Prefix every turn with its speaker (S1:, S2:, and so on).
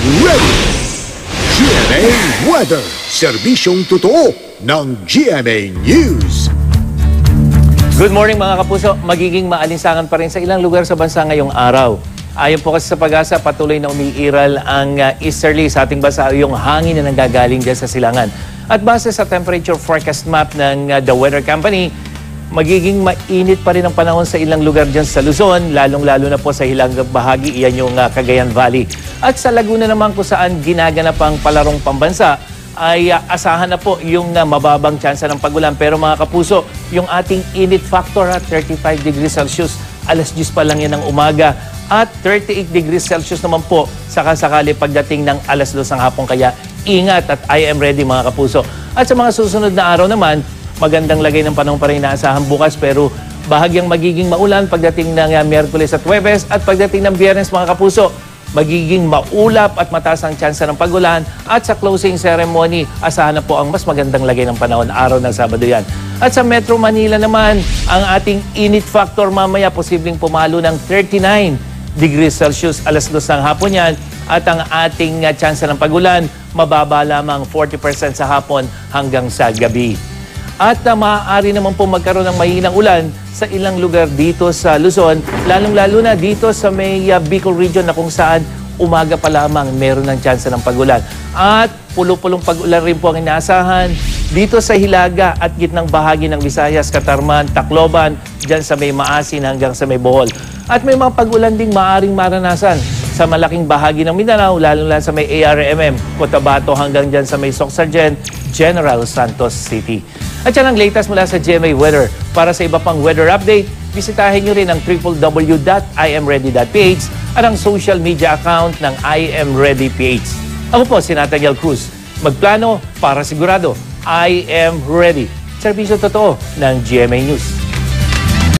S1: Ready! GMA Weather. Serbisyong totoo ng GMA News.
S2: Good morning mga kapuso. Magiging maalinsangan pa rin sa ilang lugar sa bansa ngayong araw. Ayon po kasi sa Pag-asa, patuloy na umiiral ang easterly sa ating bansa, yung hangin na nanggagaling dyan sa silangan. At base sa temperature forecast map ng The Weather Company, magiging mainit pa rin ang panahon sa ilang lugar dyan sa Luzon, lalong-lalo na po sa hilagang bahagi, iyan yung Cagayan Valley. At sa Laguna naman kung saan ginaganap ang palarong pambansa, ay asahan na po yung mababang tsansa ng pagulan. Pero mga kapuso, yung ating init factor, 35 degrees Celsius, alas 10 pa lang yan ng umaga. At 38 degrees Celsius naman po sakasakali pagdating ng alas 2 ng hapon. Kaya ingat at I am ready mga kapuso. At sa mga susunod na araw naman, magandang lagay ng panahon pa rin inaasahan bukas, pero bahagyang magiging maulan pagdating ng Miyerkules at Huwebes, at pagdating ng Biyernes mga kapuso, magiging maulap at mataas ang tsansa ng pagulan. At sa closing ceremony, asahan na po ang mas magandang lagay ng panahon araw ng Sabado yan. At sa Metro Manila naman, ang ating init factor mamaya posibleng pumalo ng 39 degrees Celsius alas 2 ng hapon yan. At ang ating tsansa ng pagulan, mababa lamang 40% sa hapon hanggang sa gabi. At maaari naman po magkaroon ng mahinang ulan sa ilang lugar dito sa Luzon, lalong-lalo na dito sa may Bicol region na kung saan umaga pa lamang meron ng tsansa ng pagulan. At pulo-pulong pagulan rin po ang inaasahan dito sa Hilaga at gitnang bahagi ng Visayas, Catarman, Tacloban, dyan sa may Maasin hanggang sa may Bohol. At may mga pagulan ding maaring maranasan sa malaking bahagi ng Mindanao, lalo-lalo sa may ARMM, Cotabato hanggang dyan sa may Soc-Sargent, General Santos City. At yan ang latest mula sa GMA Weather. Para sa iba pang weather update, bisitahin nyo rin ang www.imready.ph at ang social media account ng IMReadyPH. Ako po si Nathaniel Cruz. Magplano para sigurado. I am ready. Serbisyo totoo ng GMA News.